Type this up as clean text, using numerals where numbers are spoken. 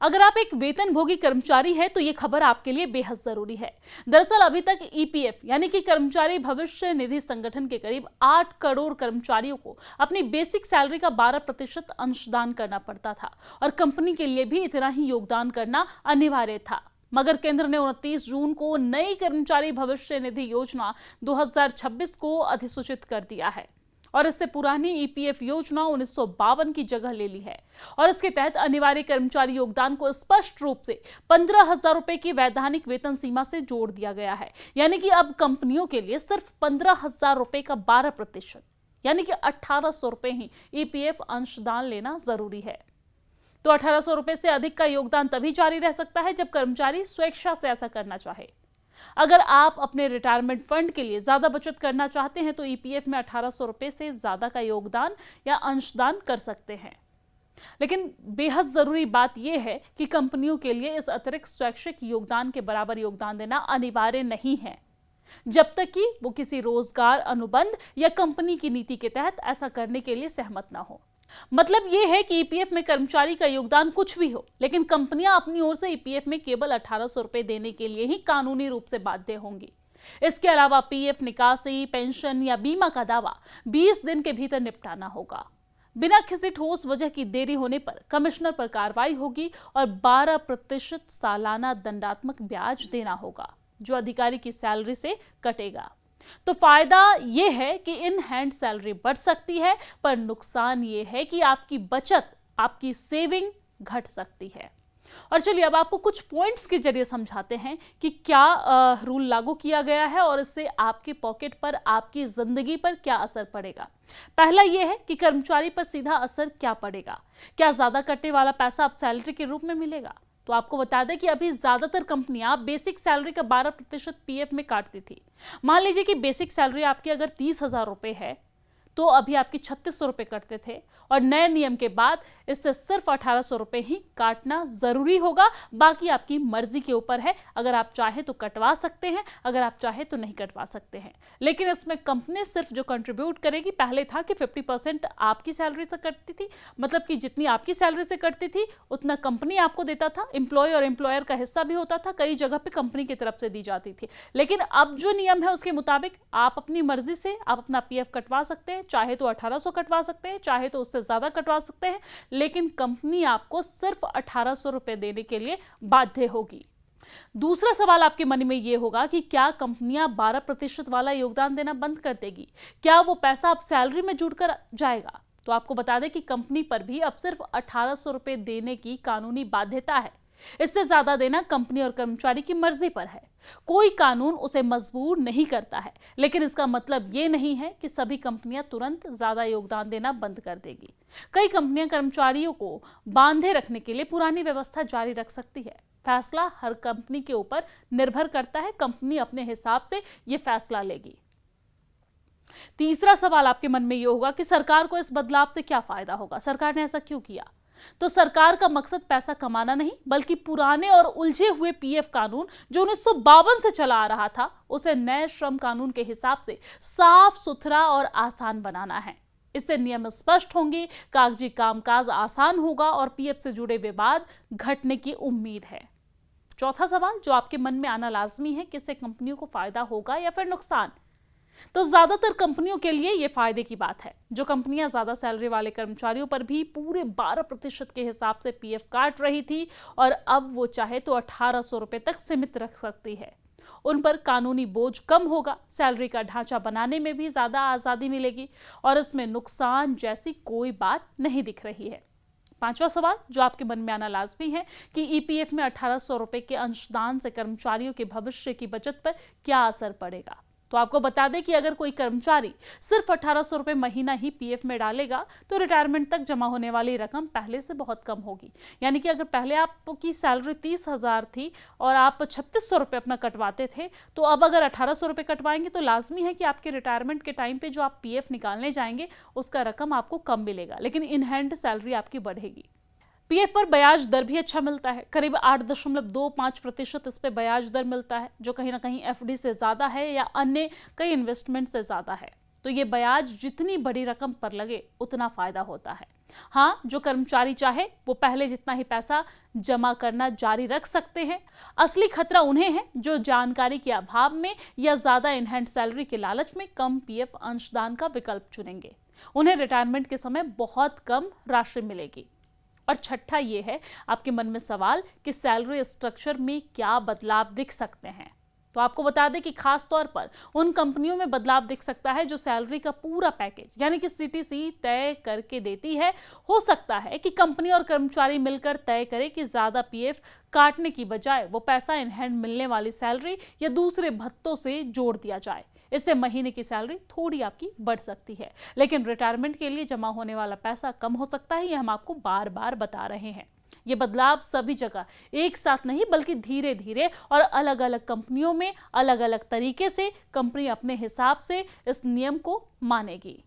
अगर आप एक वेतनभोगी कर्मचारी हैं तो ये खबर आपके लिए बेहद जरूरी है। दरअसल अभी तक ईपीएफ यानी कि कर्मचारी भविष्य निधि संगठन के करीब 8 करोड़ कर्मचारियों को अपनी बेसिक सैलरी का 12% अंशदान करना पड़ता था और कंपनी के लिए भी इतना ही योगदान करना अनिवार्य था। मगर केंद्र ने 29 जून को नई कर्मचारी भविष्य निधि योजना 2026 को अधिसूचित कर दिया है और इससे पुरानी ईपीएफ योजना 1952 की जगह ले ली है और इसके तहत अनिवार्य कर्मचारी योगदान को स्पष्ट रूप से 15,000 रुपए की वैधानिक वेतन सीमा से जोड़ दिया गया है। यानी कि अब कंपनियों के लिए सिर्फ 15,000 रुपए का 12% यानी कि 1,800 रुपए ही ईपीएफ अंशदान लेना जरूरी है। तो 1,800 रुपए से अधिक का योगदान तभी जारी रह सकता है जब कर्मचारी स्वेच्छा से ऐसा करना चाहे। अगर आप अपने रिटायरमेंट फंड के लिए ज्यादा बचत करना चाहते हैं तो ईपीएफ में 1,800 रुपए से ज्यादा का योगदान या अंशदान कर सकते हैं। लेकिन बेहद जरूरी बात यह है कि कंपनियों के लिए इस अतिरिक्त स्वैच्छिक योगदान के बराबर योगदान देना अनिवार्य नहीं है जब तक कि वो किसी रोजगार अनुबंध या कंपनी की नीति के तहत ऐसा करने के लिए सहमत ना हो। मतलब यह है कि ईपीएफ में कर्मचारी का योगदान कुछ भी हो, लेकिन कंपनियां अपनी ओर से ईपीएफ में केवल 1,800 रुपए देने के लिए ही कानूनी रूप से बाध्य होंगी। इसके अलावा पीएफ निकासी, पेंशन या बीमा का दावा 20 दिन के भीतर निपटाना होगा। बिना किसी ठोस वजह की देरी होने पर कमिश्नर पर कार्रवाई होगी और 12% सालाना दंडात्मक ब्याज देना होगा जो अधिकारी की सैलरी से कटेगा। तो फायदा यह है कि इन हैंड सैलरी बढ़ सकती है, पर नुकसान यह है कि आपकी बचत, आपकी सेविंग घट सकती है। और चलिए अब आपको कुछ पॉइंट्स के जरिए समझाते हैं कि क्या रूल लागू किया गया है और इससे आपके पॉकेट पर, आपकी जिंदगी पर क्या असर पड़ेगा। पहला यह है कि कर्मचारी पर सीधा असर क्या पड़ेगा। क्या ज्यादा कटने वाला पैसा अब सैलरी के रूप में मिलेगा? तो आपको बता दें कि अभी ज्यादातर कंपनियां बेसिक सैलरी का 12% पीएफ में काटती थी। मान लीजिए कि बेसिक सैलरी आपकी अगर 30,000 रुपए है तो अभी आपकी 3,600 रुपए कटते थे और नए नियम के बाद इससे सिर्फ 1,800 रुपए ही काटना जरूरी होगा। बाकी आपकी मर्जी के ऊपर है, अगर आप चाहे तो कटवा सकते हैं, अगर आप चाहे तो नहीं कटवा सकते हैं। लेकिन इसमें कंपनी सिर्फ जो कंट्रीब्यूट करेगी, पहले था कि 50% आपकी सैलरी से कटती थी, मतलब कि जितनी आपकी सैलरी से कटती थी उतना कंपनी आपको देता था। एम्प्लॉय और एम्प्लॉयर का हिस्सा भी होता था, कई जगह पे कंपनी की तरफ से दी जाती थी। लेकिन अब जो नियम है उसके मुताबिक आप अपनी मर्जी से आप अपना पीएफ कटवा सकते हैं, चाहे तो 1,800 कटवा सकते हैं, चाहे तो उससे ज्यादा कटवा सकते हैं, लेकिन कंपनी आपको सिर्फ 1,800 रुपए देने के लिए बाध्य होगी। दूसरा सवाल आपके मन में यह होगा कि क्या कंपनियां 12% वाला योगदान देना बंद कर देगी? क्या वो पैसा अब सैलरी में जुड़कर जाएगा? तो आपको बता दें कि कंपनी पर भी अब सिर्फ 1,800 रुपए देने की कानूनी बाध्यता है। इससे ज्यादा देना कंपनी और कर्मचारी की मर्जी पर है। कोई कानून उसे मजबूर नहीं करता है, लेकिन इसका मतलब यह नहीं है कि सभी कंपनियां तुरंत ज्यादा योगदान देना बंद कर देगी। कई कंपनियां कर्मचारियों को बांधे रखने के लिए पुरानी व्यवस्था जारी रख सकती है। फैसला हर कंपनी के ऊपर निर्भर करता है, कंपनी अपने हिसाब से यह फैसला लेगी। तीसरा सवाल आपके मन में यह होगा कि सरकार को इस बदलाव से क्या फायदा होगा, सरकार ने ऐसा क्यों किया? तो सरकार का मकसद पैसा कमाना नहीं, बल्कि पुराने और उलझे हुए पीएफ कानून जो 1952 से चला आ रहा था उसे नए श्रम कानून के हिसाब से साफ सुथरा और आसान बनाना है। इससे नियम स्पष्ट होंगे, कागजी कामकाज आसान होगा और पीएफ से जुड़े विवाद घटने की उम्मीद है। चौथा सवाल जो आपके मन में आना लाजमी है कि इससे कंपनियों को फायदा होगा या फिर नुकसान। तो ज्यादातर कंपनियों के लिए यह फायदे की बात है। जो कंपनियां ज्यादा सैलरी वाले कर्मचारियों पर भी पूरे 12% के हिसाब से पीएफ काट रही थी और अब वो चाहे तो 1,800 रुपए तक सीमित रख सकती है, उन पर कानूनी बोझ कम होगा, सैलरी का ढांचा बनाने में भी ज्यादा आजादी मिलेगी और इसमें नुकसान जैसी कोई बात नहीं दिख रही है। पांचवा सवाल जो आपके मन में आना लाजमी है कि ईपीएफ में 1,800 रुपए के अंशदान से कर्मचारियों के भविष्य की बचत पर क्या असर पड़ेगा। तो आपको बता दें कि अगर कोई कर्मचारी सिर्फ 1,800 रुपए महीना ही पीएफ में डालेगा तो रिटायरमेंट तक जमा होने वाली रकम पहले से बहुत कम होगी। यानी कि अगर पहले आपकी सैलरी 30,000 थी और आप 3,600 रुपए अपना कटवाते थे, तो अब अगर 1,800 रुपए कटवाएंगे तो लाजमी है कि आपके रिटायरमेंट के टाइम पे जो आप पीएफ निकालने जाएंगे उसका रकम आपको कम मिलेगा, लेकिन इन हैंड सैलरी आपकी बढ़ेगी। पीएफ पर ब्याज दर भी अच्छा मिलता है, करीब 8.25% इस पे ब्याज दर मिलता है, जो कहीं ना कहीं एफडी से ज्यादा है या अन्य कई इन्वेस्टमेंट से ज्यादा है। तो ये ब्याज जितनी बड़ी रकम पर लगे उतना फायदा होता है। हाँ, जो कर्मचारी चाहे वो पहले जितना ही पैसा जमा करना जारी रख सकते हैं। असली खतरा उन्हें है जो जानकारी के अभाव में या ज्यादा इनहैंड सैलरी के लालच में कम पीएफ अंशदान का विकल्प चुनेंगे। उन्हें रिटायरमेंट के समय बहुत कम राशि मिलेगी। और छठा ये है आपके मन में सवाल कि सैलरी स्ट्रक्चर में क्या बदलाव दिख सकते हैं। तो आपको बता दें कि खास तौर पर उन कंपनियों में बदलाव दिख सकता है जो सैलरी का पूरा पैकेज यानी कि सीटीसी तय करके देती है। हो सकता है कि कंपनी और कर्मचारी मिलकर तय करे कि ज्यादा पीएफ काटने की बजाय वो पैसा इन हैंड मिलने वाली सैलरी या दूसरे भत्तों से जोड़ दिया जाए। इससे महीने की सैलरी थोड़ी आपकी बढ़ सकती है, लेकिन रिटायरमेंट के लिए जमा होने वाला पैसा कम हो सकता है। यह हम आपको बार बार बता रहे हैं। ये बदलाव सभी जगह एक साथ नहीं बल्कि धीरे धीरे और अलग अलग कंपनियों में अलग अलग तरीके से कंपनी अपने हिसाब से इस नियम को मानेगी।